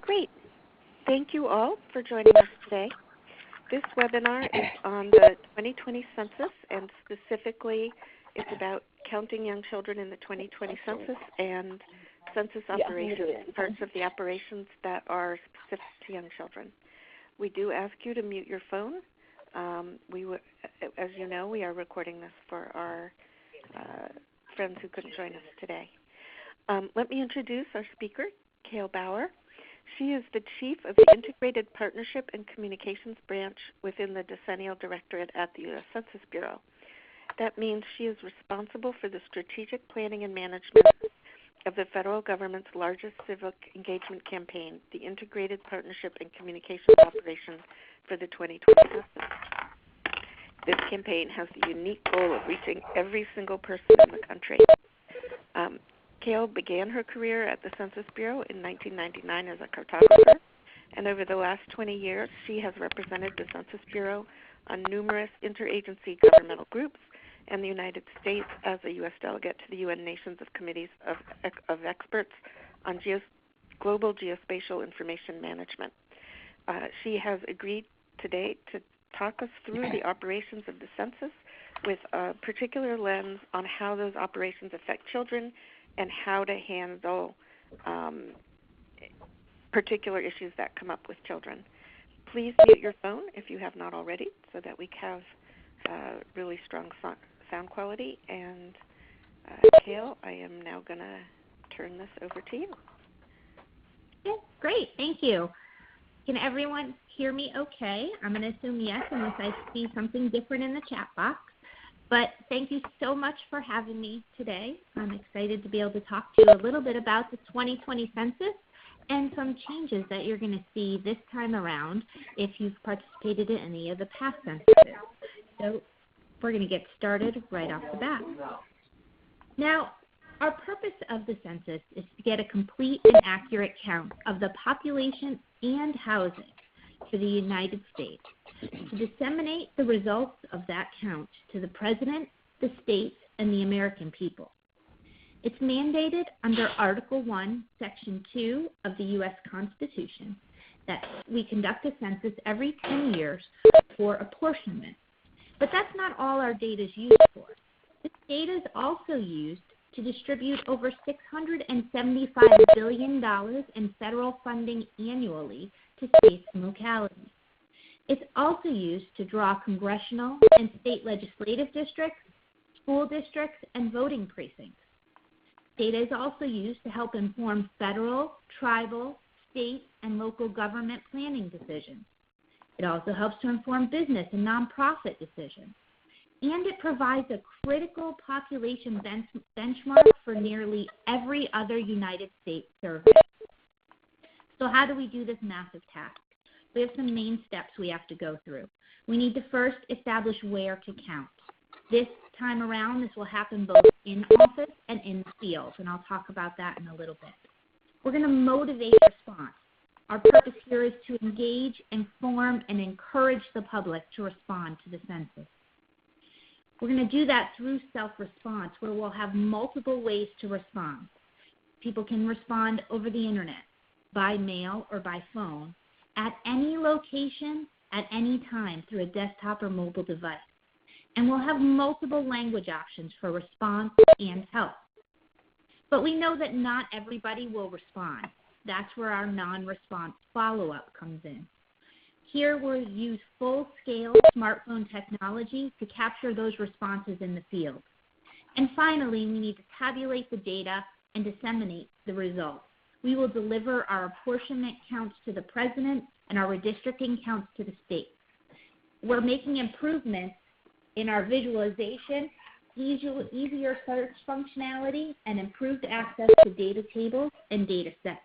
Great. Thank you all for joining us today. This webinar is on the 2020 census, and specifically it's about counting young children in the 2020 census and census operations, parts of the operations that are specific to young children. We do ask you to mute your phone. As you know, we are recording this for our friends who couldn't join us today. Let me introduce our speaker, Kaile Bower. She is the Chief of the Integrated Partnership and Communications Branch within the Decennial Directorate at the U.S. Census Bureau. That means she is responsible for the strategic planning and management of the federal government's largest civic engagement campaign, the Integrated Partnership and Communications Operation for the 2020 census. This campaign has the unique goal of reaching every single person in the country. Kaile began her career at the Census Bureau in 1999 as a cartographer, and over the last 20 years, she has represented the Census Bureau on numerous interagency governmental groups and the United States as a U.S. delegate to the UN Nations of Committees of Experts on Global Geospatial Information Management. She has agreed today to talk us through the operations of the census with a particular lens on how those operations affect children and how to handle particular issues that come up with children. Please mute your phone if you have not already so that we have really strong sound quality. And Kaile, I am now going to turn this over to you. Okay, great. Thank you. Can everyone hear me okay? I'm going to assume yes unless I see something different in the chat box. But thank you so much for having me today. I'm excited to be able to talk to you a little bit about the 2020 census and some changes that you're going to see this time around if you've participated in any of the past censuses. So we're going to get started right off the bat. Now, our purpose of the census is to get a complete and accurate count of the population and housing for the United States, to disseminate the results of that count to the President, the states, and the American people. It's mandated under Article 1, Section 2 of the U.S. Constitution that we conduct a census every 10 years for apportionment. But that's not all our data is used for. This data is also used to distribute over $675 billion in federal funding annually to states and localities. It's also used to draw congressional and state legislative districts, school districts, and voting precincts. Data is also used to help inform federal, tribal, state, and local government planning decisions. It also helps to inform business and nonprofit decisions. And it provides a critical population benchmark for nearly every other United States survey. So how do we do this massive task? We have some main steps we have to go through. We need to first establish where to count. This time around, this will happen both in office and in the field, and I'll talk about that in a little bit. We're going to motivate response. Our purpose here is to engage, inform, and encourage the public to respond to the census. We're going to do that through self-response, where we'll have multiple ways to respond. People can respond over the internet, by mail, or by phone, at any location, at any time, through a desktop or mobile device. And we'll have multiple language options for response and help. But we know that not everybody will respond. That's where our non-response follow-up comes in. Here we'll use full-scale smartphone technology to capture those responses in the field. And finally, we need to tabulate the data and disseminate the results. We will deliver our apportionment counts to the President and our redistricting counts to the states. We're making improvements in our visualization, easier search functionality, and improved access to data tables and data sets.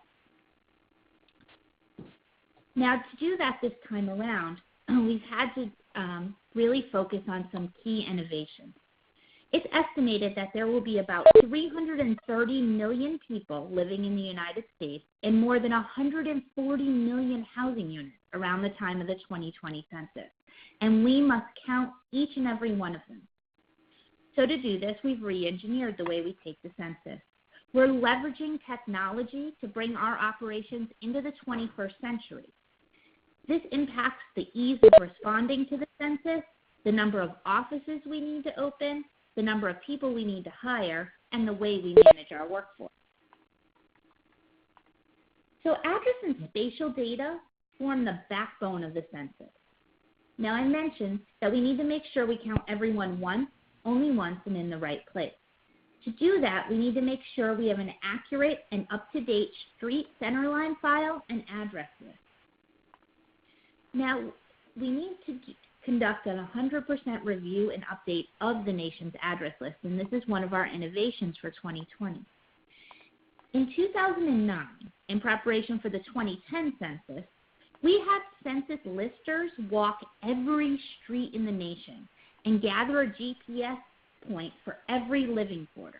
Now, to do that this time around, we've had to really focus on some key innovations. It's estimated that there will be about 330 million people living in the United States and more than 140 million housing units around the time of the 2020 census. And we must count each and every one of them. So to do this, we've re-engineered the way we take the census. We're leveraging technology to bring our operations into the 21st century. This impacts the ease of responding to the census, the number of offices we need to open, the number of people we need to hire, and the way we manage our workforce. So address and spatial data form the backbone of the census. Now, I mentioned that we need to make sure we count everyone once, only once, and in the right place. To do that, we need to make sure we have an accurate and up-to-date street centerline file and address list. Now, we need to conduct a 100% review and update of the nation's address list, and this is one of our innovations for 2020. In 2009, in preparation for the 2010 census, we had census listers walk every street in the nation and gather a GPS point for every living quarter.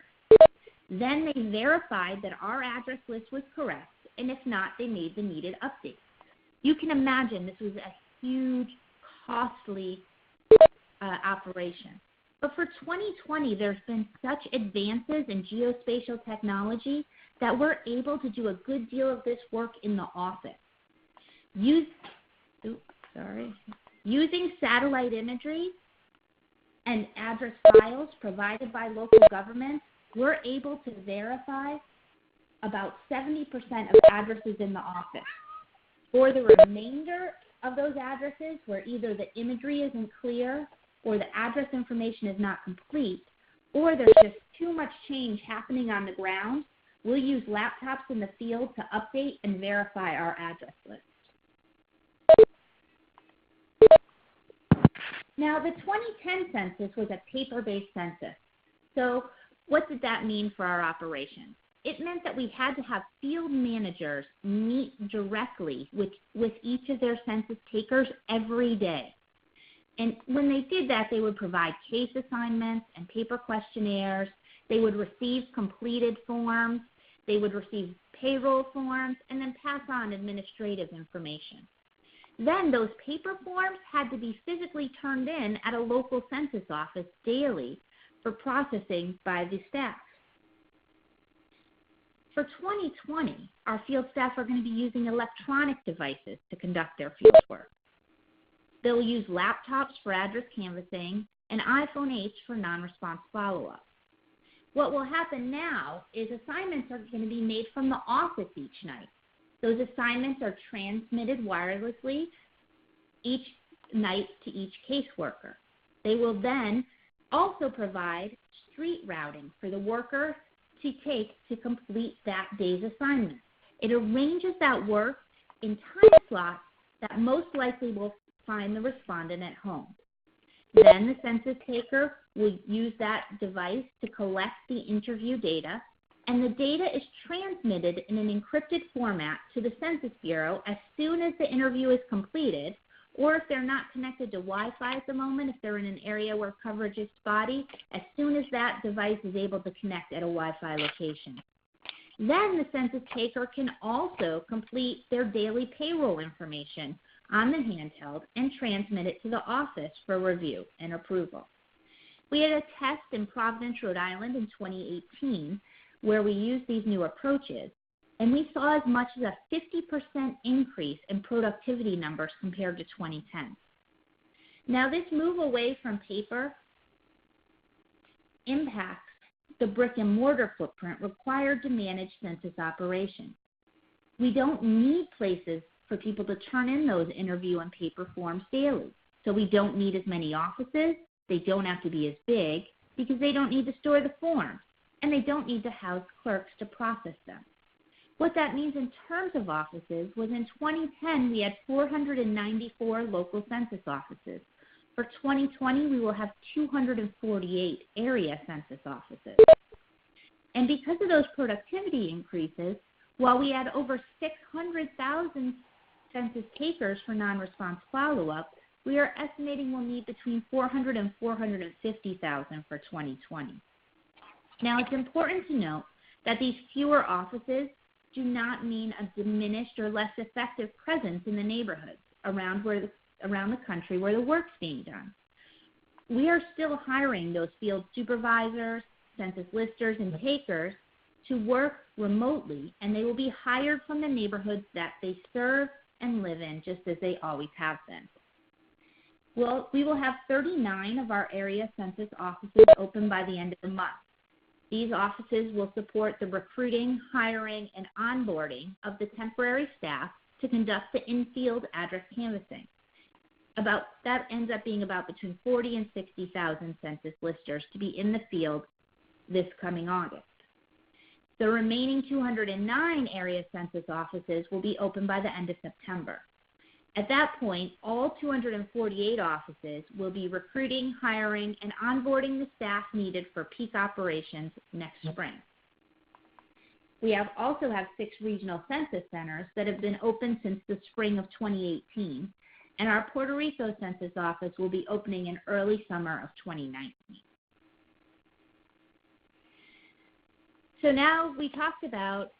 Then they verified that our address list was correct, and if not, they made the needed updates. You can imagine this was a huge, costly operation. But for 2020, there's been such advances in geospatial technology that we're able to do a good deal of this work in the office. Using satellite imagery and address files provided by local governments, we're able to verify about 70% of addresses in the office. For the remainder of those addresses where either the imagery isn't clear or the address information is not complete, or there's just too much change happening on the ground, we'll use laptops in the field to update and verify our address list. Now, the 2010 census was a paper-based census. So what did that mean for our operation? It meant that we had to have field managers meet directly with each of their census takers every day. And when they did that, they would provide case assignments and paper questionnaires. They would receive completed forms. They would receive payroll forms and then pass on administrative information. Then those paper forms had to be physically turned in at a local census office daily for processing by the staff. For 2020, our field staff are going to be using electronic devices to conduct their field work. They'll use laptops for address canvassing and iPhone 8s for non-response follow-up. What will happen now is assignments are going to be made from the office each night. Those assignments are transmitted wirelessly each night to each caseworker. They will then also provide street routing for the worker to take to complete that day's assignment. It arranges that work in time slots that most likely will find the respondent at home. Then the census taker will use that device to collect the interview data, and the data is transmitted in an encrypted format to the Census Bureau as soon as the interview is completed, or if they're not connected to Wi-Fi at the moment, if they're in an area where coverage is spotty, as soon as that device is able to connect at a Wi-Fi location. Then the census taker can also complete their daily payroll information on the handheld and transmit it to the office for review and approval. We had a test in Providence, Rhode Island in 2018 where we used these new approaches, and we saw as much as a 50% increase in productivity numbers compared to 2010. Now, this move away from paper impacts the brick and mortar footprint required to manage census operations. We don't need places for people to turn in those interview and paper forms daily. So we don't need as many offices. They don't have to be as big because they don't need to store the forms, and they don't need to house clerks to process them. What that means in terms of offices was in 2010, we had 494 local census offices. For 2020, we will have 248 area census offices. And because of those productivity increases, while we had over 600,000 census takers for non-response follow-up, we are estimating we'll need between 400 and 450,000 for 2020. Now, it's important to note that these fewer offices do not mean a diminished or less effective presence in the neighborhoods around the country where the work's being done. We are still hiring those field supervisors, census listers, and takers to work remotely, and they will be hired from the neighborhoods that they serve and live in, just as they always have been. Well, we will have 39 of our area census offices open by the end of the month. These offices will support the recruiting, hiring, and onboarding of the temporary staff to conduct the in-field address canvassing. That ends up being about between 40 and 60,000 census listers to be in the field this coming August. The remaining 209 area census offices will be open by the end of September. At that point, all 248 offices will be recruiting, hiring, and onboarding the staff needed for peak operations next spring. We also have 6 regional census centers that have been open since the spring of 2018, and our Puerto Rico census office will be opening in early summer of 2019. So now we talked about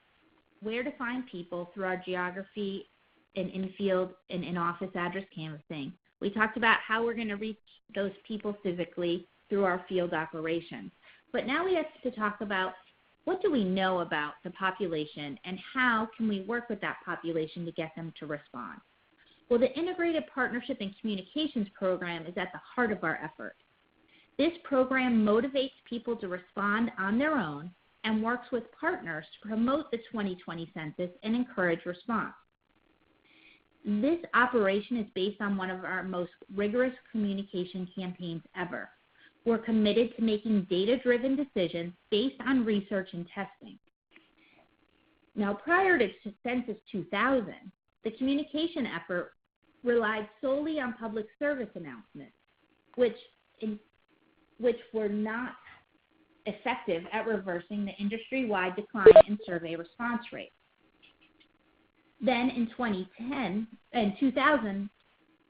where to find people through our geography and in-field and in-office address canvassing. We talked about how we're going to reach those people physically through our field operations. But now we have to talk about what do we know about the population and how can we work with that population to get them to respond. Well, the Integrated Partnership and Communications Program is at the heart of our effort. This program motivates people to respond on their own and works with partners to promote the 2020 census and encourage response. This operation is based on one of our most rigorous communication campaigns ever. We're committed to making data-driven decisions based on research and testing. Now, prior to Census 2000, the communication effort relied solely on public service announcements, which were not effective at reversing the industry-wide decline in survey response rates. Then in 2000,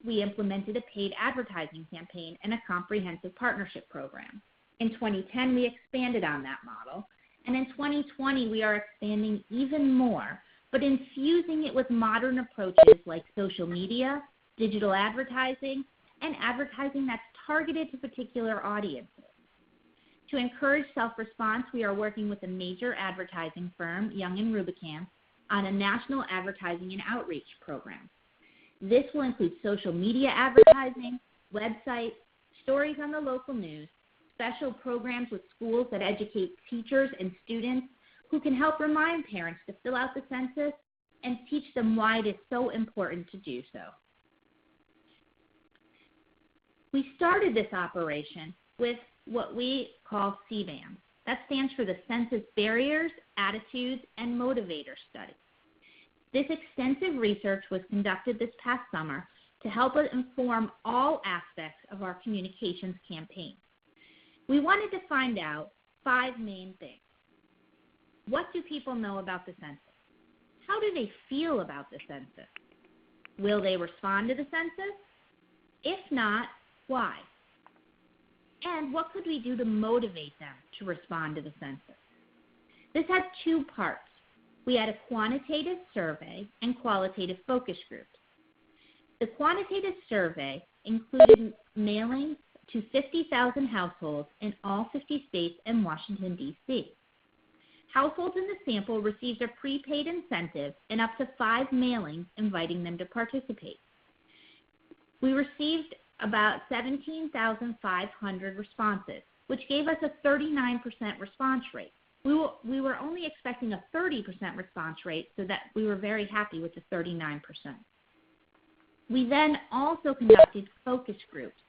we implemented a paid advertising campaign and a comprehensive partnership program. In 2010, we expanded on that model. And in 2020, we are expanding even more, but infusing it with modern approaches like social media, digital advertising, and advertising that's targeted to particular audiences. To encourage self-response, we are working with a major advertising firm, Young & Rubicam, on a national advertising and outreach program. This will include social media advertising, websites, stories on the local news, special programs with schools that educate teachers and students who can help remind parents to fill out the census and teach them why it is so important to do so. We started this operation with what we call CBAMS. That stands for the Census Barriers, Attitudes, and Motivators Study. This extensive research was conducted this past summer to help us inform all aspects of our communications campaign. We wanted to find out 5 main things. What do people know about the census? How do they feel about the census? Will they respond to the census? If not, why? And what could we do to motivate them to respond to the census? This had 2 parts. We had a quantitative survey and qualitative focus groups. The quantitative survey included mailings to 50,000 households in all 50 states and Washington, D.C. Households in the sample received a prepaid incentive and up to 5 mailings inviting them to participate. We received about 17,500 responses, which gave us a 39% response rate. We were only expecting a 30% response rate, so that we were very happy with the 39%. We then also conducted focus groups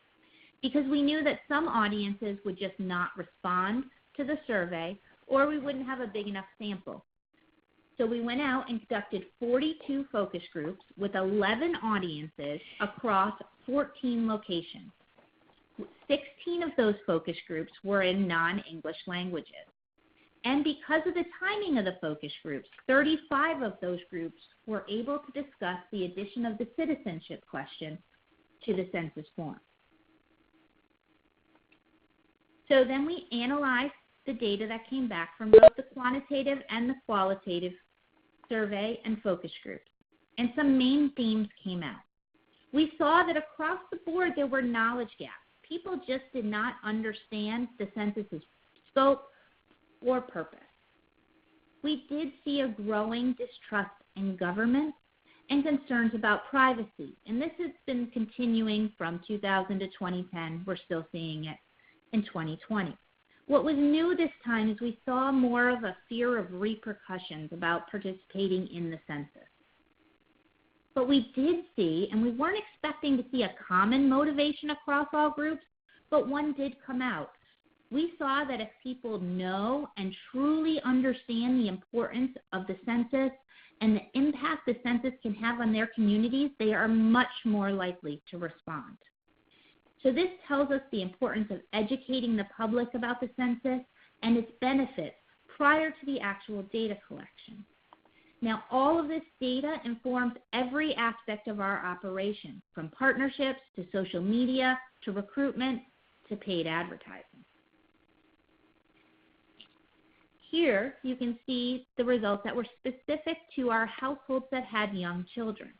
because we knew that some audiences would just not respond to the survey or we wouldn't have a big enough sample. So we went out and conducted 42 focus groups with 11 audiences across 14 locations. 16 of those focus groups were in non-English languages. And because of the timing of the focus groups, 35 of those groups were able to discuss the addition of the citizenship question to the census form. So then we analyzed the data that came back from both the quantitative and the qualitative survey and focus groups, and some main themes came out. We saw that across the board there were knowledge gaps. People just did not understand the census's scope or purpose. we did see a growing distrust in government and concerns about privacy. And this has been continuing from 2000 to 2010. We're still seeing it in 2020. What was new this time is we saw more of a fear of repercussions about participating in the census. But we did see, and we weren't expecting to see a common motivation across all groups, but one did come out. We saw that if people know and truly understand the importance of the census and the impact the census can have on their communities, they are much more likely to respond. So this tells us the importance of educating the public about the census and its benefits prior to the actual data collection. Now, all of this data informs every aspect of our operation, from partnerships to social media to recruitment to paid advertising. Here, you can see the results that were specific to our households that had young children.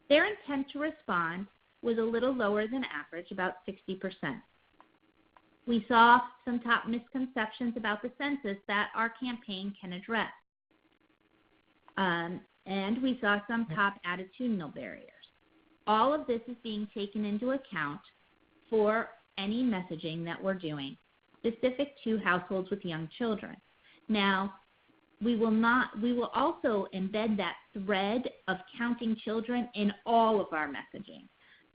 Their intent to respond was a little lower than average, about 60%. We saw some top misconceptions about the census that our campaign can address. And we saw some top attitudinal barriers. All of this is being taken into account for any messaging that we're doing, specific to households with young children. Now, we will also embed that thread of counting children in all of our messaging.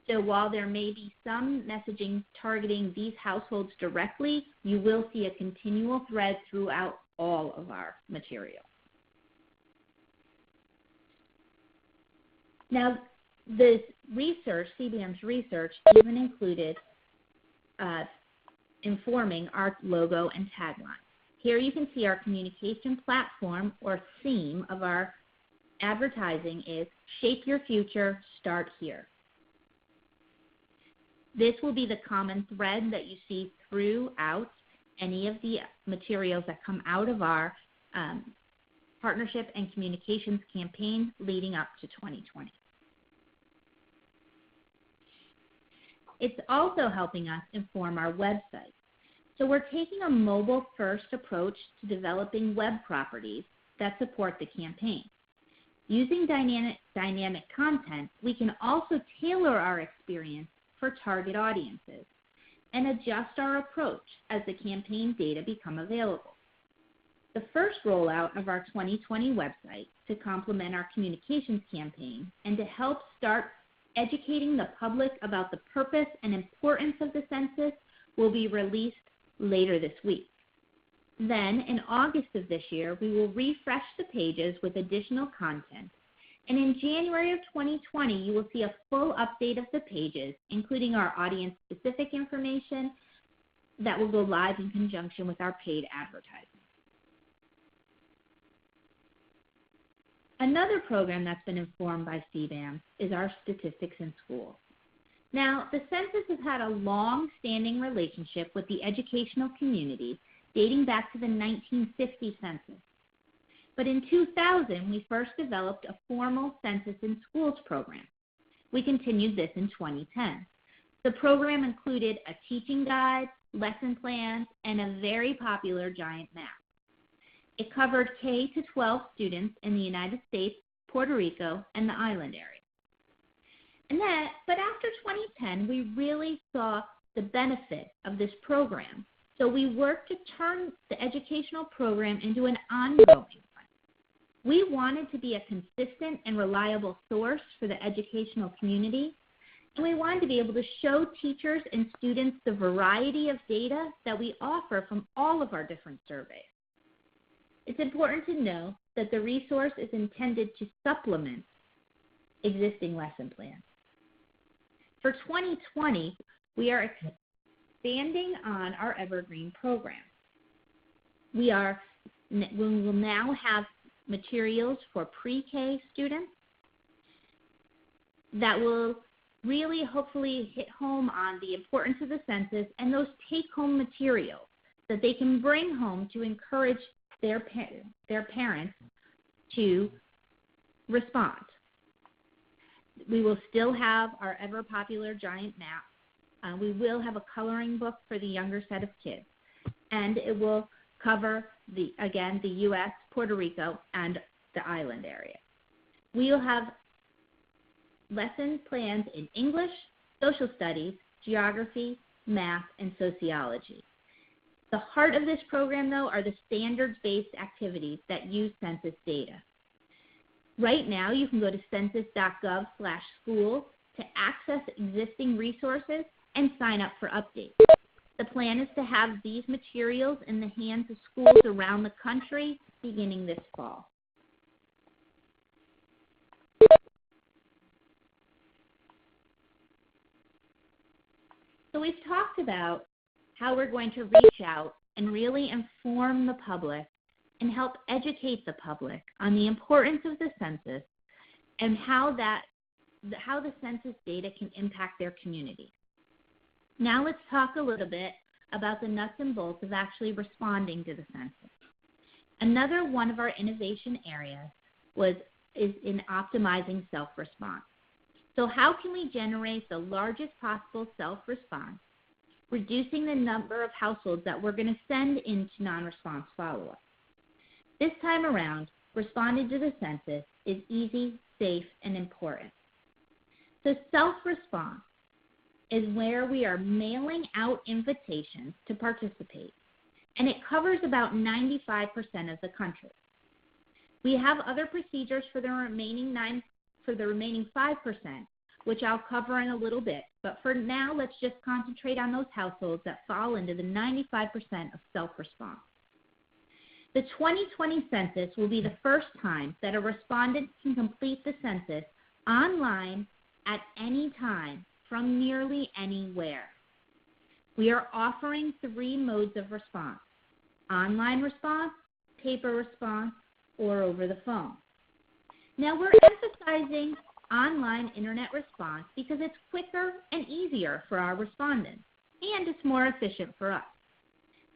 So while there may be some messaging targeting these households directly, you will see a continual thread throughout all of our material. Now, this research, CBAMS research, even included informing our logo and tagline. Here you can see our communication platform or theme of our advertising is Shape Your Future, Start Here. This will be the common thread that you see throughout any of the materials that come out of our partnership and communications campaign leading up to 2020. It's also helping us inform our website. So we're taking a mobile-first approach to developing web properties that support the campaign. Using dynamic content, we can also tailor our experience for target audiences and adjust our approach as the campaign data become available. The first rollout of our 2020 website to complement our communications campaign and to help start educating the public about the purpose and importance of the census will be released later this week. Then, in August of this year, we will refresh the pages with additional content. And in January of 2020, you will see a full update of the pages, including our audience-specific information that will go live in conjunction with our paid advertising. Another program that's been informed by CBAMS is our Statistics in Schools. Now, the census has had a long-standing relationship with the educational community dating back to the 1950 census. But in 2000, we first developed a formal Census in Schools program. We continued this in 2010. The program included a teaching guide, lesson plans, and a very popular giant map. It covered K to 12 students in the United States, Puerto Rico, and the island area. But after 2010, we really saw the benefit of this program. So we worked to turn the educational program into an ongoing one. We wanted to be a consistent and reliable source for the educational community, and we wanted to be able to show teachers and students the variety of data that we offer from all of our different surveys. It's important to know that the resource is intended to supplement existing lesson plans. For 2020, we are expanding on our Evergreen program. We will now have materials for pre-K students that will really hopefully hit home on the importance of the census and those take-home materials that they can bring home to encourage their parents to respond. We will still have our ever-popular giant map. We will have a coloring book for the younger set of kids. And it will cover, the U.S., Puerto Rico, and the island area. We will have lesson plans in English, social studies, geography, math, and sociology. The heart of this program, though, are the standards-based activities that use census data. Right now, you can go to census.gov/schools to access existing resources and sign up for updates. The plan is to have these materials in the hands of schools around the country beginning this fall. So we've talked about how we're going to reach out and really inform the public and help educate the public on the importance of the census and how the census data can impact their community. Now let's talk a little bit about the nuts and bolts of actually responding to the census. Another one of our innovation areas is in optimizing self-response. So how can we generate the largest possible self-response, reducing the number of households that we're going to send into non-response follow-up? This time around, responding to the census is easy, safe, and important. So self-response is where we are mailing out invitations to participate, and it covers about 95% of the country. We have other procedures for the remaining 5%, which I'll cover in a little bit, but for now, let's just concentrate on those households that fall into the 95% of self-response. The 2020 census will be the first time that a respondent can complete the census online at any time from nearly anywhere. We are offering 3 modes of response: online response, paper response, or over the phone. Now, we're emphasizing online internet response because it's quicker and easier for our respondents, and it's more efficient for us.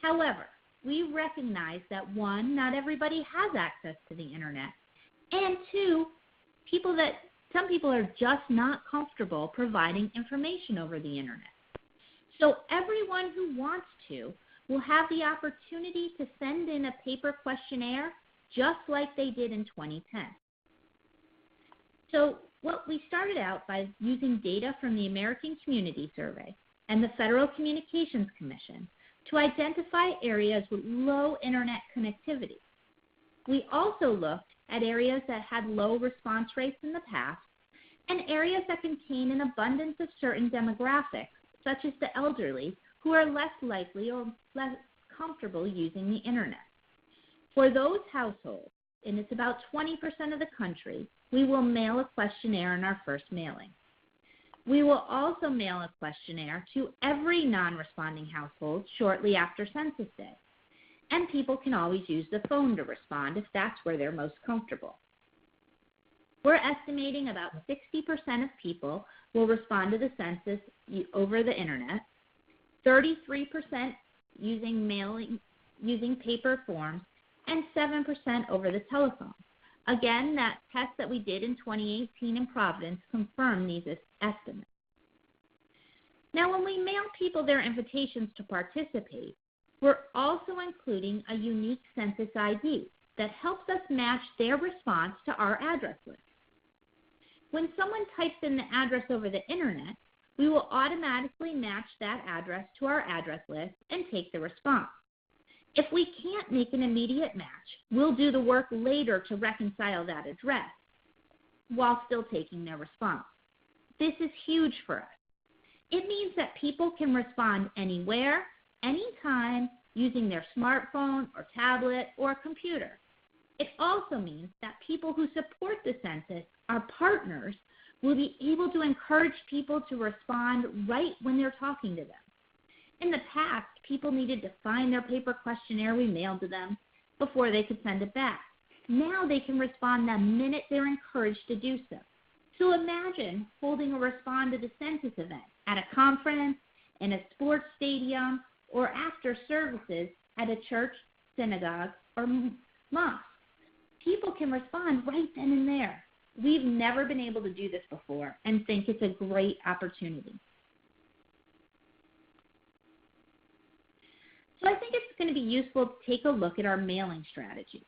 However, we recognize that 1, not everybody has access to the internet, and 2, some people are just not comfortable providing information over the internet. So everyone who wants to will have the opportunity to send in a paper questionnaire just like they did in 2010. So we started out by using data from the American Community Survey and the Federal Communications Commission to identify areas with low internet connectivity. We also looked at areas that had low response rates in the past and areas that contain an abundance of certain demographics, such as the elderly, who are less likely or less comfortable using the internet. For those households, and it's about 20% of the country, we will mail a questionnaire in our first mailing. We will also mail a questionnaire to every non-responding household shortly after Census Day. And people can always use the phone to respond if that's where they're most comfortable. We're estimating about 60% of people will respond to the census over the internet, 33% using paper forms, and 7% over the telephone. Again, that test that we did in 2018 in Providence confirmed these estimates. Now, when we mail people their invitations to participate, we're also including a unique census ID that helps us match their response to our address list. When someone types in the address over the internet, we will automatically match that address to our address list and take the response. If we can't make an immediate match, we'll do the work later to reconcile that address while still taking their response. This is huge for us. It means that people can respond anywhere, anytime, using their smartphone or tablet or computer. It also means that people who support the census, our partners, will be able to encourage people to respond right when they're talking to them. In the past, people needed to find their paper questionnaire we mailed to them before they could send it back. Now they can respond the minute they're encouraged to do so. So imagine holding a respond to the census event at a conference, in a sports stadium, or after services at a church, synagogue, or mosque. People can respond right then and there. We've never been able to do this before and think it's a great opportunity. So I think it's going to be useful to take a look at our mailing strategy.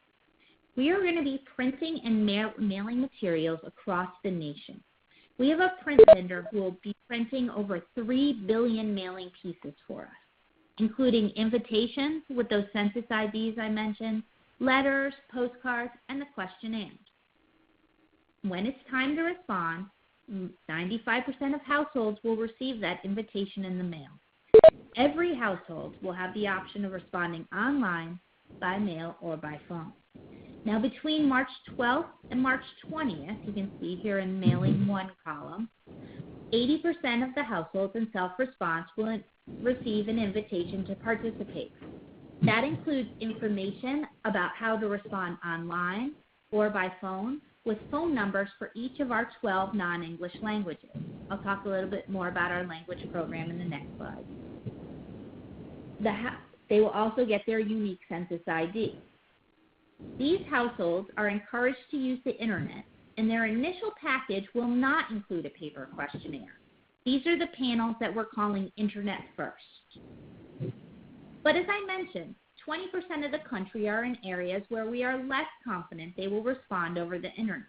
We are going to be printing and mailing materials across the nation. We have a print vendor who will be printing over 3 billion mailing pieces for us, including invitations with those census IDs I mentioned, letters, postcards, and the questionnaires. When it's time to respond, 95% of households will receive that invitation in the mail. Every household will have the option of responding online, by mail, or by phone. Now, between March 12th and March 20th, you can see here in Mailing 1 column, 80% of the households in self-response will receive an invitation to participate. That includes information about how to respond online or by phone, with phone numbers for each of our 12 non-English languages. I'll talk a little bit more about our language program in the next slide. They will also get their unique census ID. These households are encouraged to use the internet, and their initial package will not include a paper questionnaire. These are the panels that we're calling Internet First. But as I mentioned, 20% of the country are in areas where we are less confident they will respond over the internet.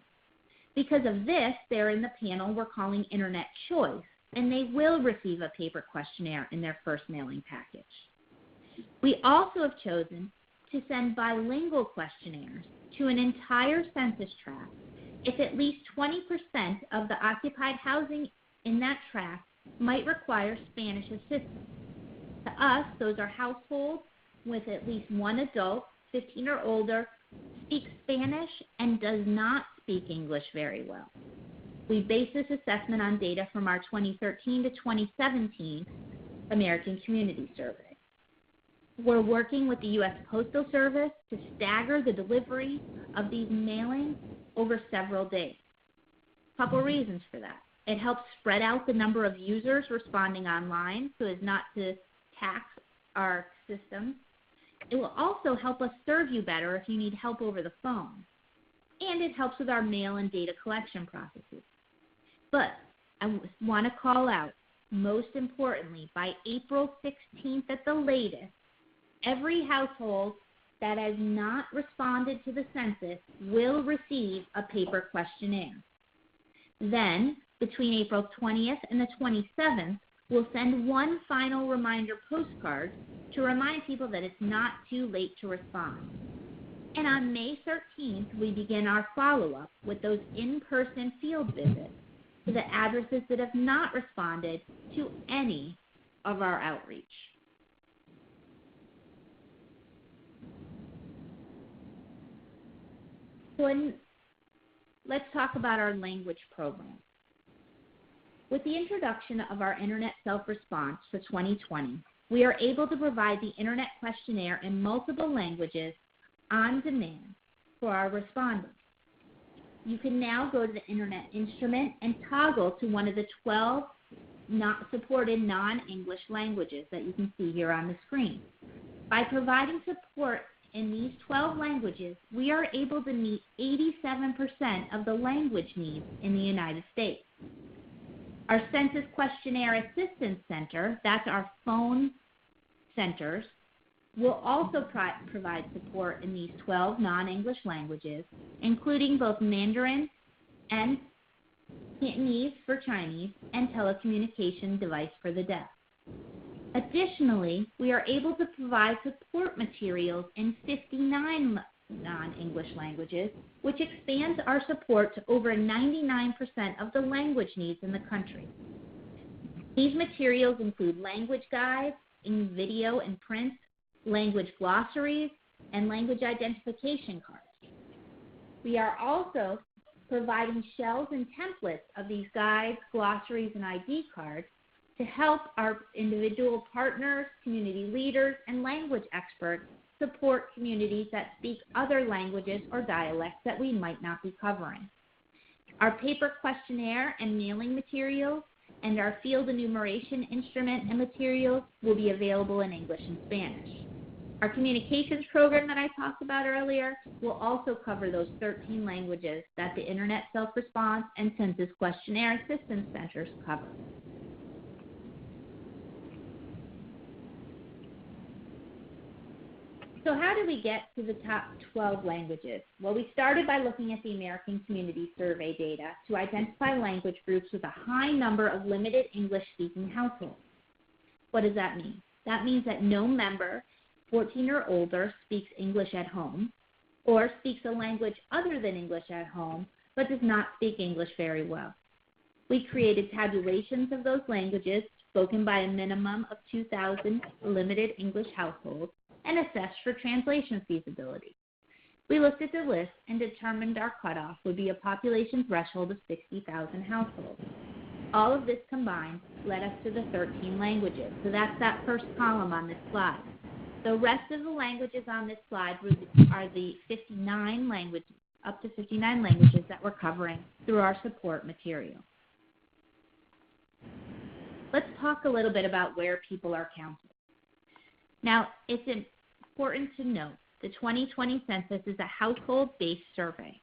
Because of this, they're in the panel we're calling Internet Choice, and they will receive a paper questionnaire in their first mailing package. We also have chosen to send bilingual questionnaires to an entire census tract if at least 20% of the occupied housing in that tract might require Spanish assistance. To us, those are households with at least one adult, 15 or older, speaks Spanish and does not speak English very well. We base this assessment on data from our 2013 to 2017 American Community Survey. We're working with the U.S. Postal Service to stagger the delivery of these mailings over several days. A couple reasons for that. It helps spread out the number of users responding online so as not to tax our system. It will also help us serve you better if you need help over the phone. And it helps with our mail and data collection processes. But I want to call out, most importantly, by April 16th at the latest, every household that has not responded to the census will receive a paper questionnaire. Then, between April 20th and the 27th, we'll send one final reminder postcard to remind people that it's not too late to respond. And on May 13th, we begin our follow-up with those in-person field visits to the addresses that have not responded to any of our outreach. So let's talk about our language program. With the introduction of our Internet Self-Response for 2020, we are able to provide the Internet questionnaire in multiple languages on demand for our respondents. You can now go to the Internet instrument and toggle to one of the 12 not supported non-English languages that you can see here on the screen. By providing support in these 12 languages, we are able to meet 87% of the language needs in the United States. Our Census Questionnaire Assistance Center, that's our phone centers, will also provide support in these 12 non-English languages, including both Mandarin and Cantonese for Chinese and telecommunication device for the deaf. Additionally, we are able to provide support materials in 59 non-English languages, which expands our support to over 99% of the language needs in the country. These materials include language guides in video and print, language glossaries, and language identification cards. We are also providing shells and templates of these guides, glossaries, and ID cards to help our individual partners, community leaders, and language experts support communities that speak other languages or dialects that we might not be covering. Our paper questionnaire and mailing materials and our field enumeration instrument and materials will be available in English and Spanish. Our communications program that I talked about earlier will also cover those 13 languages that the Internet Self-Response and Census Questionnaire Assistance Centers cover. So how did we get to the top 12 languages? Well, we started by looking at the American Community Survey data to identify language groups with a high number of limited English-speaking households. What does that mean? That means that no member 14 or older speaks English at home or speaks a language other than English at home but does not speak English very well. We created tabulations of those languages spoken by a minimum of 2,000 limited English households and assessed for translation feasibility. We looked at the list and determined our cutoff would be a population threshold of 60,000 households. All of this combined led us to the 13 languages. So that's that first column on this slide. The rest of the languages on this slide are the 59 languages, up to 59 languages that we're covering through our support material. Let's talk a little bit about where people are counted. Now, it's important to note the 2020 census is a household-based survey.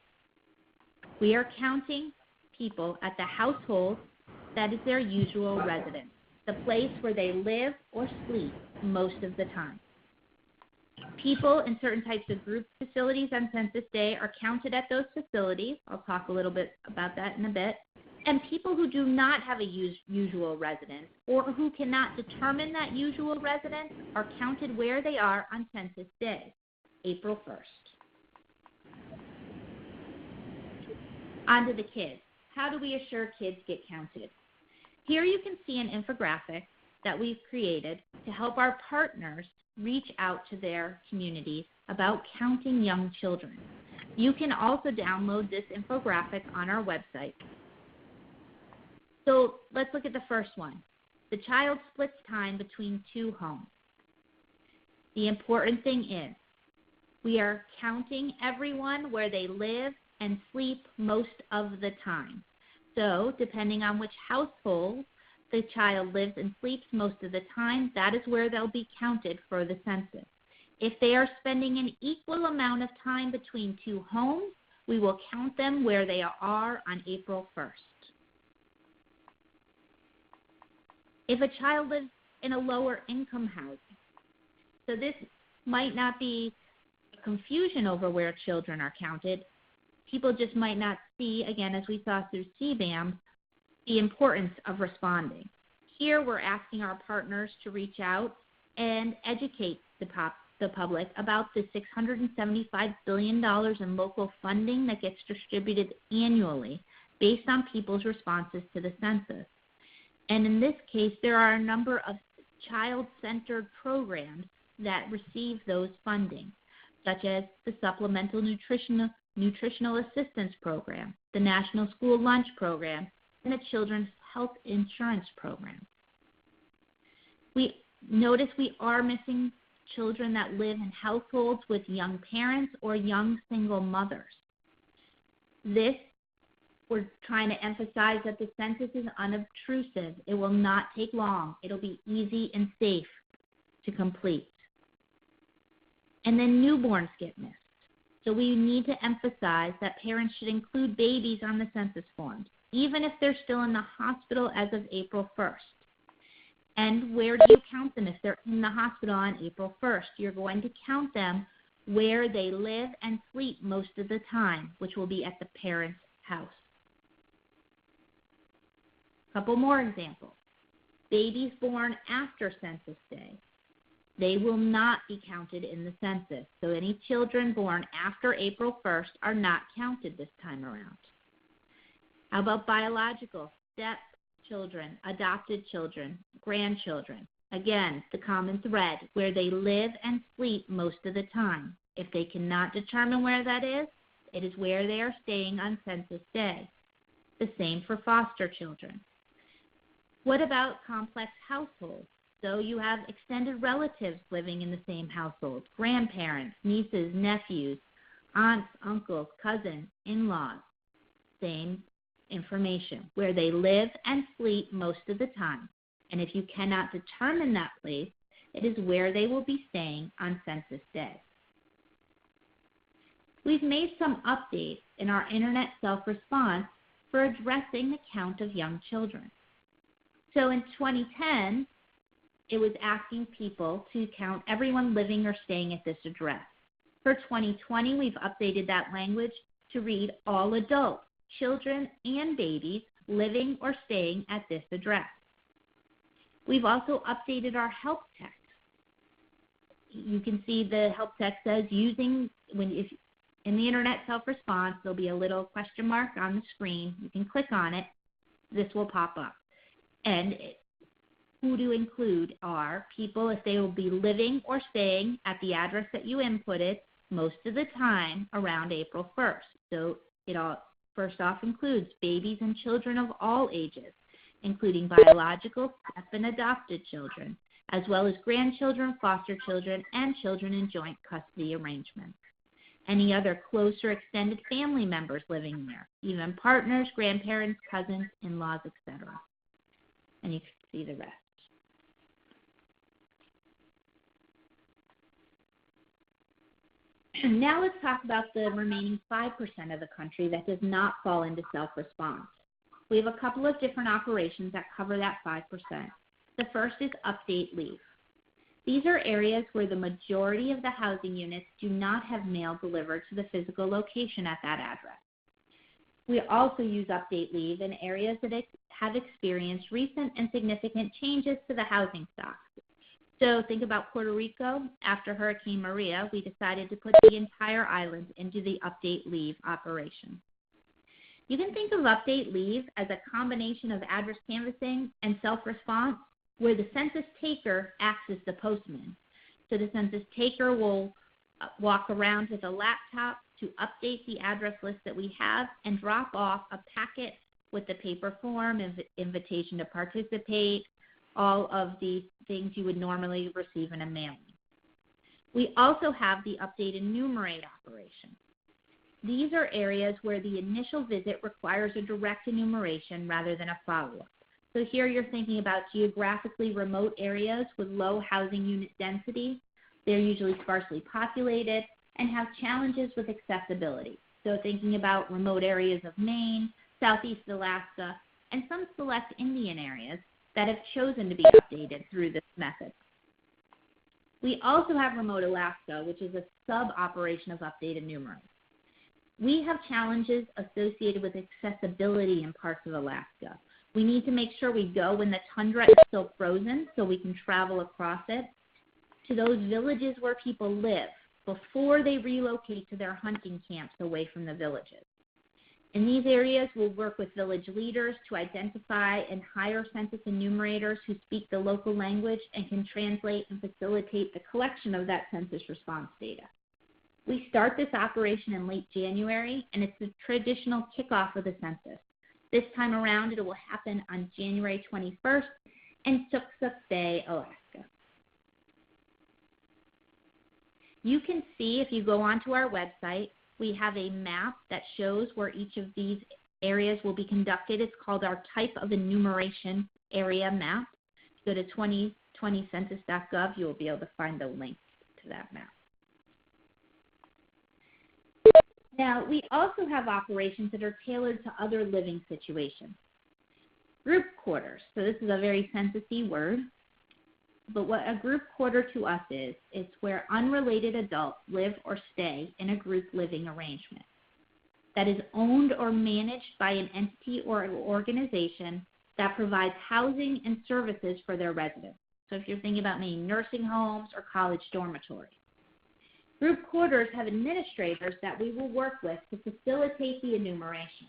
We are counting people at the household that is their usual residence, the place where they live or sleep most of the time. People in certain types of group facilities on Census Day are counted at those facilities. I'll talk a little bit about that in a bit. And people who do not have a usual residence or who cannot determine that usual residence are counted where they are on Census Day, April 1st. On to the kids. How do we assure kids get counted? Here you can see an infographic that we've created to help our partners reach out to their communities about counting young children. You can also download this infographic on our website. So let's look at the first one. The child splits time between two homes. The important thing is we are counting everyone where they live and sleep most of the time. So depending on which household the child lives and sleeps most of the time, that is where they'll be counted for the census. If they are spending an equal amount of time between two homes, we will count them where they are on April 1st. If a child lives in a lower income housing, so this might not be a confusion over where children are counted. People just might not see, again, as we saw through CBAMS, the importance of responding. Here we're asking our partners to reach out and educate the public about the $675 billion in local funding that gets distributed annually based on people's responses to the census. And in this case, there are a number of child-centered programs that receive those funding, such as the Supplemental Nutritional Assistance Program, the National School Lunch Program, and the Children's Health Insurance Program. We notice we are missing children that live in households with young parents or young single mothers. We're trying to emphasize that the census is unobtrusive. It will not take long. It'll be easy and safe to complete. And then newborns get missed. So we need to emphasize that parents should include babies on the census forms, even if they're still in the hospital as of April 1st. And where do you count them if they're in the hospital on April 1st? You're going to count them where they live and sleep most of the time, which will be at the parent's house. Couple more examples. Babies born after Census Day. They will not be counted in the census. So any children born after April 1st are not counted this time around. How about biological, stepchildren, adopted children, grandchildren? Again, the common thread, where they live and sleep most of the time. If they cannot determine where that is, it is where they are staying on Census Day. The same for foster children. What about complex households? So you have extended relatives living in the same household, grandparents, nieces, nephews, aunts, uncles, cousins, in-laws. Same information, where they live and sleep most of the time. And if you cannot determine that place, it is where they will be staying on Census Day. We've made some updates in our internet self-response for addressing the count of young children. So in 2010, it was asking people to count everyone living or staying at this address. For 2020, we've updated that language to read all adults, children, and babies living or staying at this address. We've also updated our help text. You can see the help text says in the Internet self-response, there'll be a little question mark on the screen. You can click on it. This will pop up. And who to include are people if they will be living or staying at the address that you inputted most of the time around April 1st. So it all first off includes babies and children of all ages, including biological, step, and adopted children, as well as grandchildren, foster children, and children in joint custody arrangements. Any other close or extended family members living there, even partners, grandparents, cousins, in-laws, etc. And you can see the rest. Now let's talk about the remaining 5% of the country that does not fall into self-response. We have a couple of different operations that cover that 5%. The first is update leave. These are areas where the majority of the housing units do not have mail delivered to the physical location at that address. We also use update leave in areas that have experienced recent and significant changes to the housing stock. So think about Puerto Rico. After Hurricane Maria, we decided to put the entire island into the update leave operation. You can think of update leave as a combination of address canvassing and self-response, where the census taker acts as the postman. So the census taker will walk around with a laptop to update the address list that we have and drop off a packet with the paper form, invitation to participate, all of the things you would normally receive in a mailing. We also have the update enumerate operation. These are areas where the initial visit requires a direct enumeration rather than a follow-up. So here you're thinking about geographically remote areas with low housing unit density. They're usually sparsely populated and have challenges with accessibility. So thinking about remote areas of Maine, Southeast Alaska, and some select Indian areas that have chosen to be updated through this method. We also have remote Alaska, which is a sub-operation of update enumerate. We have challenges associated with accessibility in parts of Alaska. We need to make sure we go when the tundra is still frozen so we can travel across it to those villages where people live before they relocate to their hunting camps away from the villages. In these areas, we'll work with village leaders to identify and hire census enumerators who speak the local language and can translate and facilitate the collection of that census response data. We start this operation in late January, and it's the traditional kickoff of the census. This time around, it will happen on January 21st in Tuxas Bay, Alaska. You can see, if you go onto our website, we have a map that shows where each of these areas will be conducted. It's called our type of enumeration area map. Go to 2020census.gov. You will be able to find the link to that map. Now, we also have operations that are tailored to other living situations. Group quarters. So this is a very census-y word. But what a group quarter to us is, it's where unrelated adults live or stay in a group living arrangement that is owned or managed by an entity or organization that provides housing and services for their residents. So if you're thinking about maybe nursing homes or college dormitories. Group quarters have administrators that we will work with to facilitate the enumeration.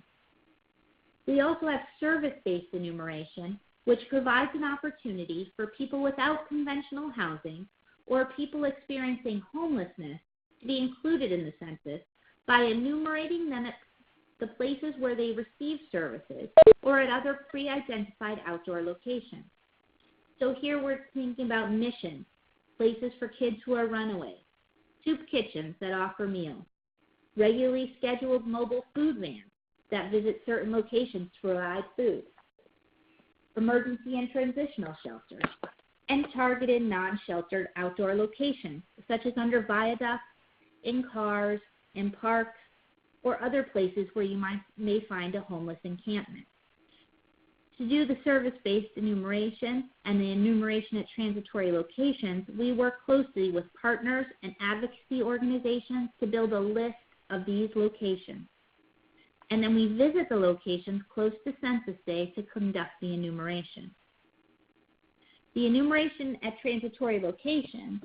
We also have service-based enumeration, which provides an opportunity for people without conventional housing or people experiencing homelessness to be included in the census by enumerating them at the places where they receive services or at other pre-identified outdoor locations. So here we're thinking about missions, places for kids who are runaways, soup kitchens that offer meals, regularly scheduled mobile food vans that visit certain locations to provide food, emergency and transitional shelters, and targeted non-sheltered outdoor locations, such as under viaducts, in cars, in parks, or other places where you may find a homeless encampment. To do the service-based enumeration and the enumeration at transitory locations, we work closely with partners and advocacy organizations to build a list of these locations. And then we visit the locations close to Census Day to conduct the enumeration. The enumeration at transitory locations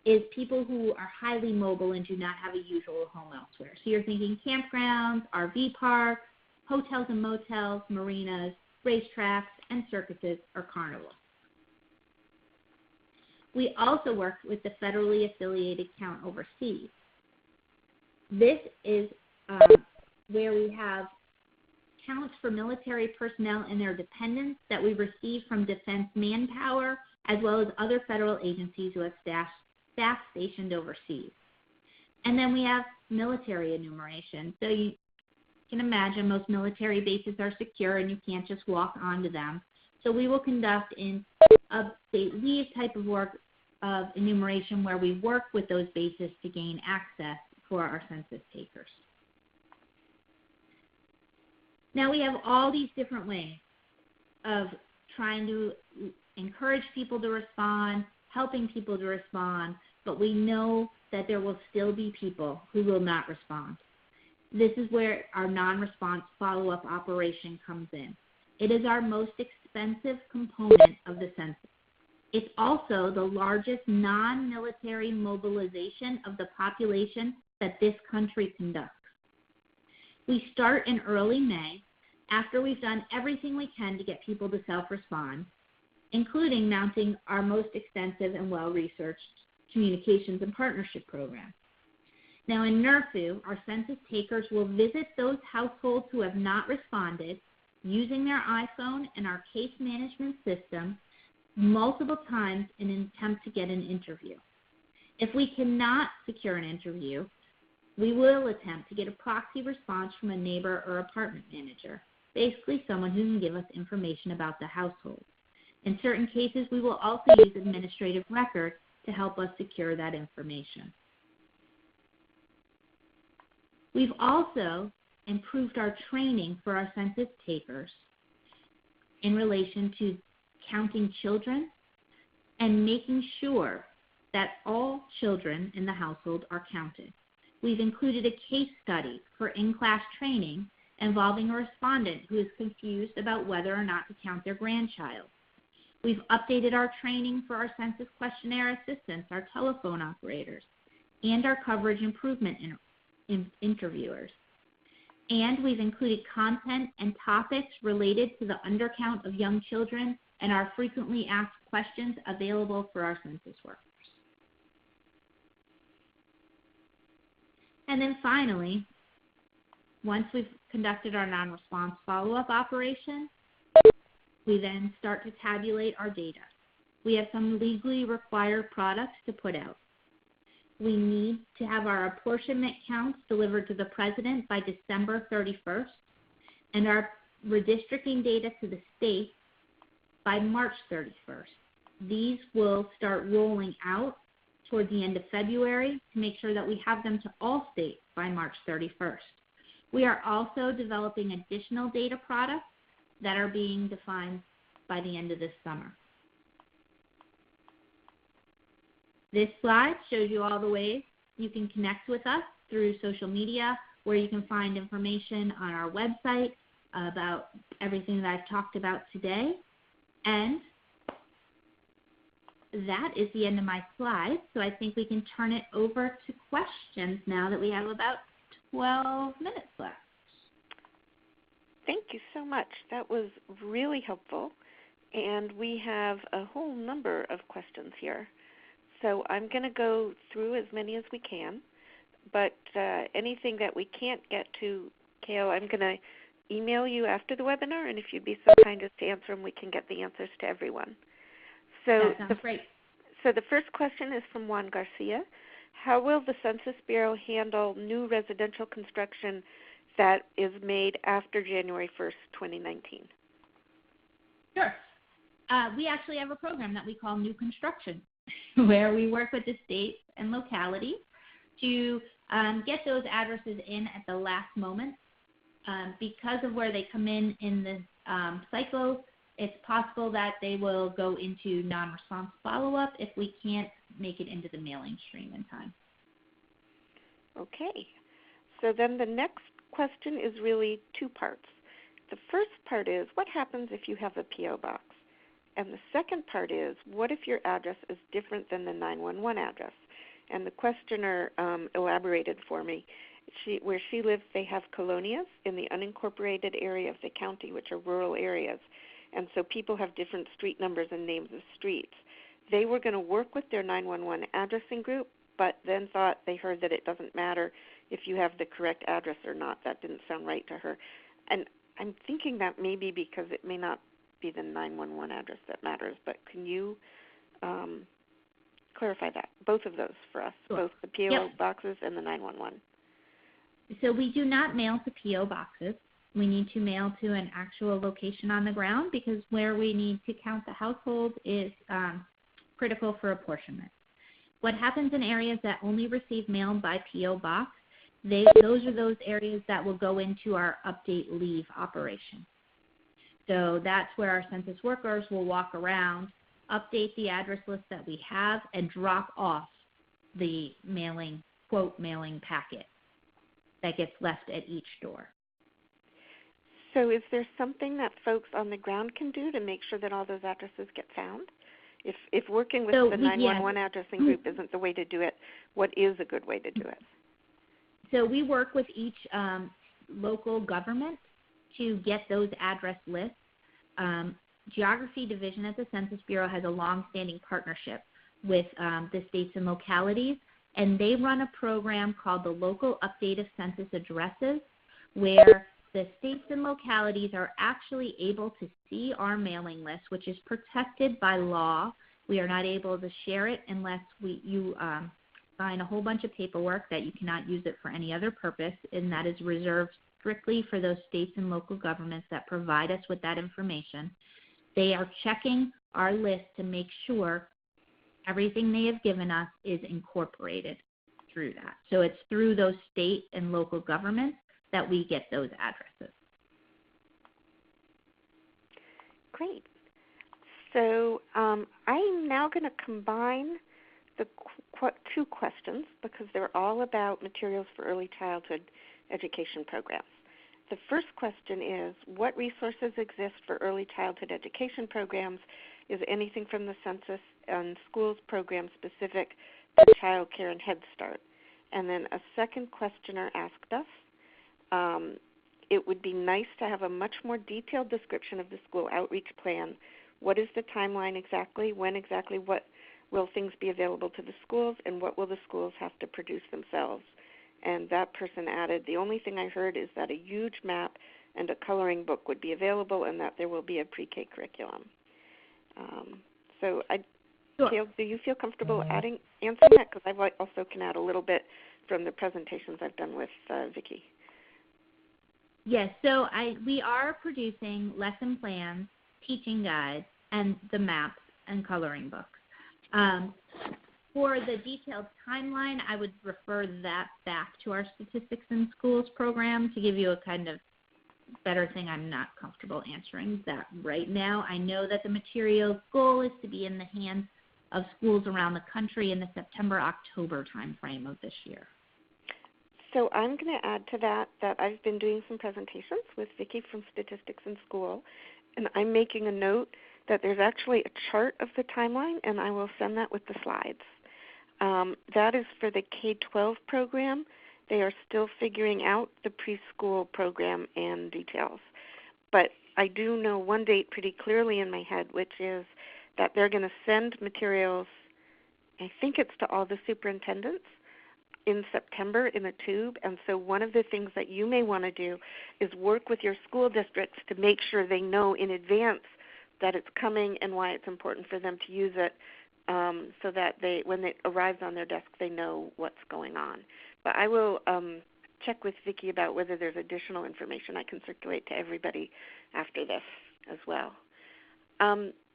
is people who are highly mobile and do not have a usual home elsewhere. So you're thinking campgrounds, RV parks, hotels and motels, marinas, racetracks, and circuses or carnivals. We also work with the federally affiliated count overseas. This is where we have counts for military personnel and their dependents that we receive from Defense Manpower, as well as other federal agencies who have staff stationed overseas. And then we have military enumeration. So you can imagine most military bases are secure and you can't just walk onto them. So we will conduct in a state leave type of work of enumeration where we work with those bases to gain access for our census takers. Now we have all these different ways of trying to encourage people to respond, helping people to respond, but we know that there will still be people who will not respond. This is where our non-response follow-up operation comes in. It is our most expensive component of the census. It's also the largest non-military mobilization of the population that this country conducts. We start in early May after we've done everything we can to get people to self-respond, including mounting our most extensive and well-researched communications and partnership program. Now in NRFU, our census takers will visit those households who have not responded using their iPhone and our case management system multiple times in an attempt to get an interview. If we cannot secure an interview, we will attempt to get a proxy response from a neighbor or apartment manager, basically someone who can give us information about the household. In certain cases, we will also use administrative records to help us secure that information. We've also improved our training for our census takers in relation to counting children and making sure that all children in the household are counted. We've included a case study for in-class training involving a respondent who is confused about whether or not to count their grandchild. We've updated our training for our census questionnaire assistants, our telephone operators, and our coverage improvement interviewers. And we've included content and topics related to the undercount of young children and our frequently asked questions available for our census workers. And then finally, once we've conducted our non-response follow-up operation, we then start to tabulate our data. We have some legally required products to put out. We need to have our apportionment counts delivered to the President by December 31st, and our redistricting data to the state by March 31st. These will start rolling out toward the end of February to make sure that we have them to all states by March 31st. We are also developing additional data products that are being defined by the end of this summer. This slide shows you all the ways you can connect with us through social media, where you can find information on our website about everything that I've talked about today. And that is the end of my slides, so I think we can turn it over to questions now that we have about 12 minutes left. Thank you so much. That was really helpful, and we have a whole number of questions here. So I'm going to go through as many as we can, but anything that we can't get to, Kaile, I'm going to email you after the webinar, and if you'd be so kind as to answer them, we can get the answers to everyone. So that sounds great. So the first question is from Juan Garcia. How will the Census Bureau handle new residential construction that is made after January 1st, 2019? Sure. We actually have a program that we call New Construction, where we work with the states and localities to get those addresses in at the last moment. Because of where they come in the cycle, it's possible that they will go into non-response follow-up if we can't make it into the mailing stream in time. Okay. So then the next question is really two parts. The first part is, what happens if you have a P.O. box? And the second part is, what if your address is different than the 911 address? And the questioner elaborated for me. Where she lives, they have colonias in the unincorporated area of the county, which are rural areas. And so people have different street numbers and names of streets. They were going to work with their 911 addressing group, but then thought they heard that it doesn't matter if you have the correct address or not. That didn't sound right to her. And I'm thinking that maybe because it may not be the 911 address that matters, but can you clarify that, both of those for us, Sure. both the P.O. Yep. boxes and the 911? So we do not mail to P.O. boxes. We need to mail to an actual location on the ground because where we need to count the household is critical for apportionment. What happens in areas that only receive mail by P.O. box, those are those areas that will go into our update leave operation. So that's where our census workers will walk around, update the address list that we have, and drop off the mailing, quote, mailing packet that gets left at each door. So is there something that folks on the ground can do to make sure that all those addresses get found? If working with the 911 addressing group isn't the way to do it, what is a good way to do it? So we work with each local government to get those address lists. Geography Division at the Census Bureau has a long-standing partnership with the states and localities, and they run a program called the Local Update of Census Addresses, where the states and localities are actually able to see our mailing list, which is protected by law. We are not able to share it unless you sign a whole bunch of paperwork that you cannot use it for any other purpose, and that is reserved strictly for those states and local governments that provide us with that information. They are checking our list to make sure everything they have given us is incorporated through that. So it's through those state and local governments that we get those addresses. Great. So I'm now going to combine the two questions because they're all about materials for early childhood education programs. The first question is, what resources exist for early childhood education programs? Is anything from the census and schools program specific to child care and Head Start? And then a second questioner asked us, it would be nice to have a much more detailed description of the school outreach plan. What is the timeline exactly? When exactly? What will things be available to the schools? And what will the schools have to produce themselves? And that person added, the only thing I heard is that a huge map and a coloring book would be available and that there will be a pre-K curriculum. Sure. Gail, do you feel comfortable answering that? Because I also can add a little bit from the presentations I've done with Vicki. Yes, so we are producing lesson plans, teaching guides, and the maps and coloring books. For the detailed timeline, I would refer that back to our Statistics in Schools program to give you a kind of better thing. I'm not comfortable answering that right now. I know that the materials goal is to be in the hands of schools around the country in the September-October timeframe of this year. So I'm going to add to that I've been doing some presentations with Vicki from Statistics in School, and I'm making a note that there's actually a chart of the timeline, and I will send that with the slides. That is for the K-12 program. They are still figuring out the preschool program and details. But I do know one date pretty clearly in my head, which is that they're going to send materials, I think it's to all the superintendents, in September in a tube. And so one of the things that you may want to do is work with your school districts to make sure they know in advance that it's coming and why it's important for them to use it, so that when it arrives on their desk, they know what's going on. But I will check with Vicki about whether there's additional information I can circulate to everybody after this as well.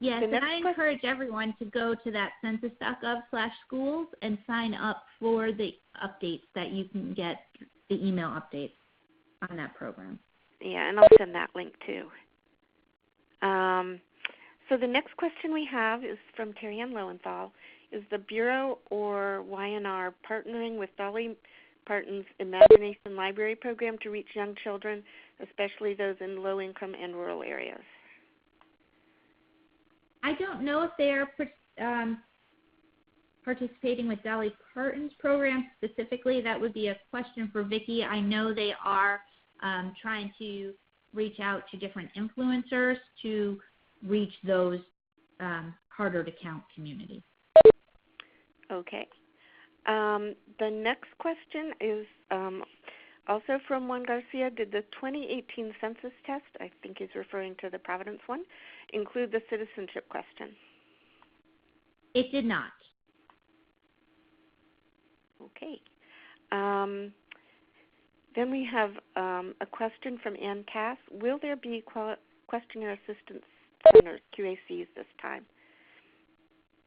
Yes, and I encourage everyone to go to that census.gov/schools and sign up for the updates that you can get, the email updates on that program. Yeah, and I'll send that link too. So the next question we have is from Terry Ann Lowenthal. Is the Bureau or YNR partnering with Dolly Parton's Imagination Library program to reach young children, especially those in low-income and rural areas? I don't know if they are participating with Dolly Parton's program specifically. That would be a question for Vicki. I know they are trying to reach out to different influencers to reach those harder to count communities. Okay. The next question is also from Juan Garcia. Did the 2018 census test, I think he's referring to the Providence one, include the citizenship question? It did not. Okay. Then we have a question from Ann Cass. Will there be questionnaire assistance centers, QACs, this time?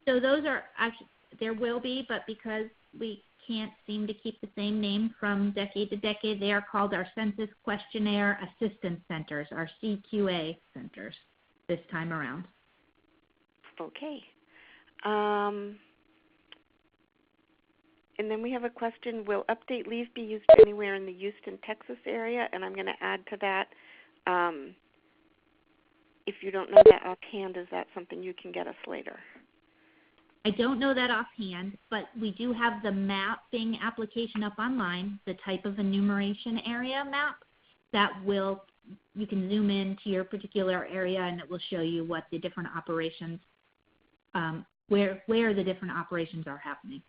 So those are actually, there will be, but because we can't seem to keep the same name from decade to decade, they are called our Census Questionnaire Assistance Centers, our CQA centers, this time around. Okay. And then we have a question, will update leave be used anywhere in the Houston, Texas area? And I'm going to add to that, if you don't know that offhand, is that something you can get us later? I don't know that offhand, but we do have the mapping application up online, the type of enumeration area map that will, you can zoom in to your particular area and it will show you what the different operations, where the different operations are happening.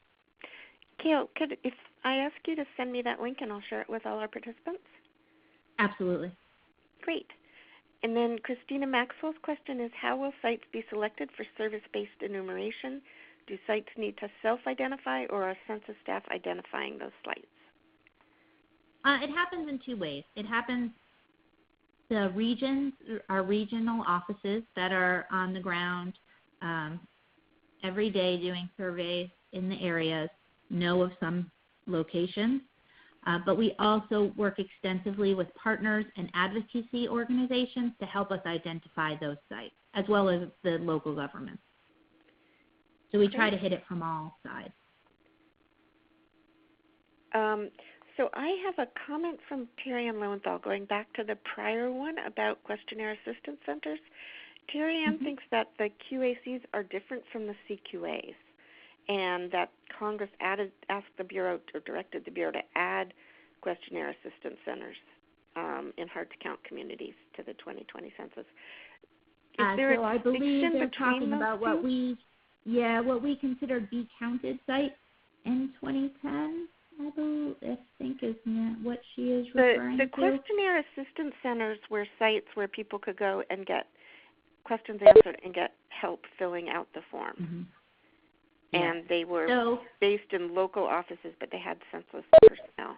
Kaile, if I ask you to send me that link and I'll share it with all our participants? Absolutely. Great. And then Christina Maxwell's question is, how will sites be selected for service-based enumeration? Do sites need to self-identify or are census staff identifying those sites? It happens in two ways. It happens, the regions, our regional offices that are on the ground every day doing surveys in the areas know of some locations. But we also work extensively with partners and advocacy organizations to help us identify those sites, as well as the local governments. So we try to hit it from all sides. So I have a comment from Terry Ann Lowenthal going back to the prior one about questionnaire assistance centers. Terry Ann thinks that the QACs are different from the CQAs, and that Congress asked the Bureau, or directed the Bureau to add questionnaire assistance centers in hard-to-count communities to the 2020 census. So I believe they're talking about what we considered decounted sites in 2010, I think is what she is referring to. The questionnaire assistance centers were sites where people could go and get questions answered and get help filling out the form. And they were based in local offices, but they had census personnel.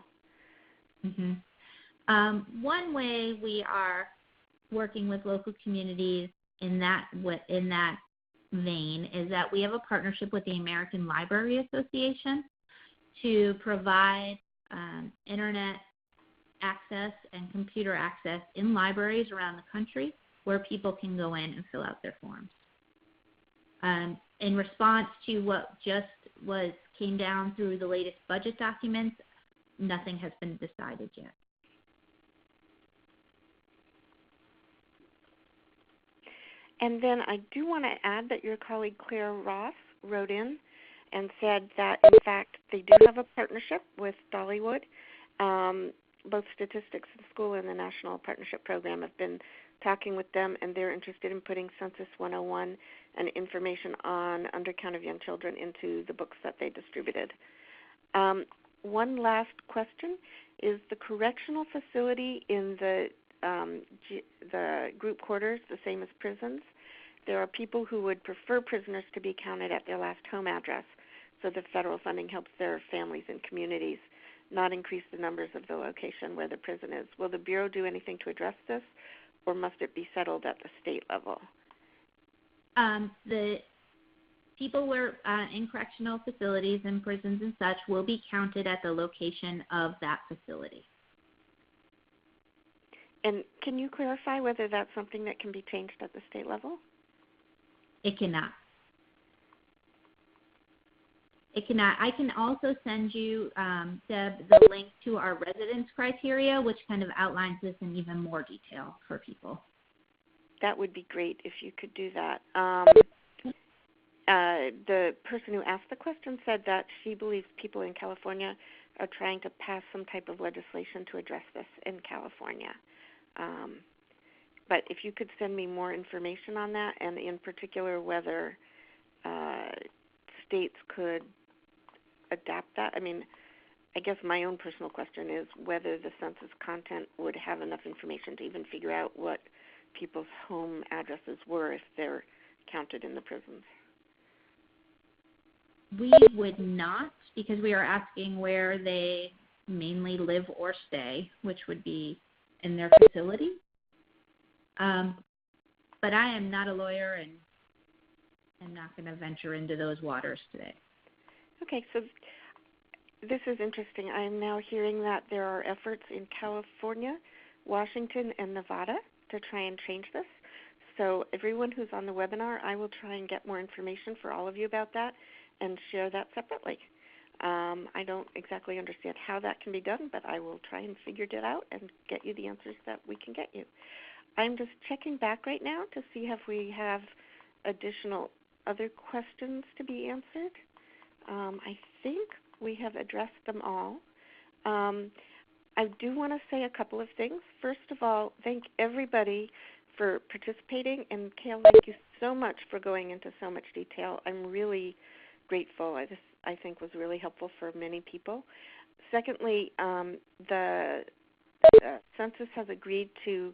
One way we are working with local communities in that vein is that we have a partnership with the American Library Association to provide internet access and computer access in libraries around the country where people can go in and fill out their forms. In response to what just came down through the latest budget documents, nothing has been decided yet. And then I do want to add that your colleague Claire Ross wrote in and said that, in fact, they do have a partnership with Dollywood. Both Statistics School and the National Partnership Program have been talking with them, and they're interested in putting Census 101 and information on undercount of young children into the books that they distributed. One last question. Is the correctional facility in the group quarters the same as prisons? There are people who would prefer prisoners to be counted at their last home address, so the federal funding helps their families and communities, not increase the numbers of the location where the prison is. Will the Bureau do anything to address this, or must it be settled at the state level? The people who are in correctional facilities and prisons and such will be counted at the location of that facility. And can you clarify whether that's something that can be changed at the state level? It cannot. It cannot. I can also send you, Deb, the link to our residence criteria, which kind of outlines this in even more detail for people. That would be great if you could do that. The person who asked the question said that she believes people in California are trying to pass some type of legislation to address this in California. But if you could send me more information on that, and in particular whether states could adapt that. I mean, I guess my own personal question is whether the census content would have enough information to even figure out what people's home addresses were if they're counted in the prisons. We would not, because we are asking where they mainly live or stay, which would be in their facility. But I am not a lawyer, and I'm not going to venture into those waters today. Okay, so this is interesting. I am now hearing that there are efforts in California, Washington, and Nevada to try and change this. So everyone who's on the webinar, I will try and get more information for all of you about that and share that separately. I don't exactly understand how that can be done, but I will try and figure it out and get you the answers that we can get you. I'm just checking back right now to see if we have additional other questions to be answered. I think we have addressed them all. I do want to say a couple of things. First of all, thank everybody for participating, and Kaile, thank you so much for going into so much detail. I'm really grateful. This, I think, was really helpful for many people. Secondly, the census has agreed to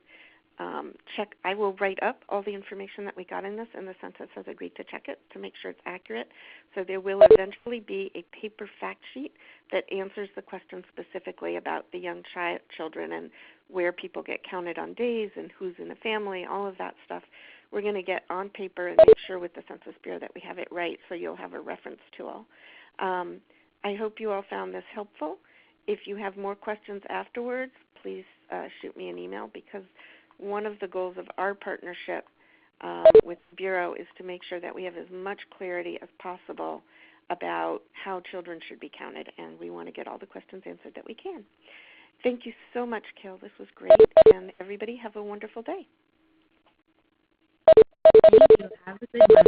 check. I will write up all the information that we got in this, and the census has agreed to check it to make sure it's accurate. So there will eventually be a paper fact sheet that answers the question specifically about the young children and where people get counted on days and who's in the family, all of that stuff. We're going to get on paper and make sure with the Census Bureau that we have it right, so you'll have a reference tool. I hope you all found this helpful. If you have more questions afterwards, please shoot me an email, because one of the goals of our partnership with the Bureau is to make sure that we have as much clarity as possible about how children should be counted, and we want to get all the questions answered that we can. Thank you so much, Kaile. This was great, and everybody have a wonderful day. Thank you. Have a good one.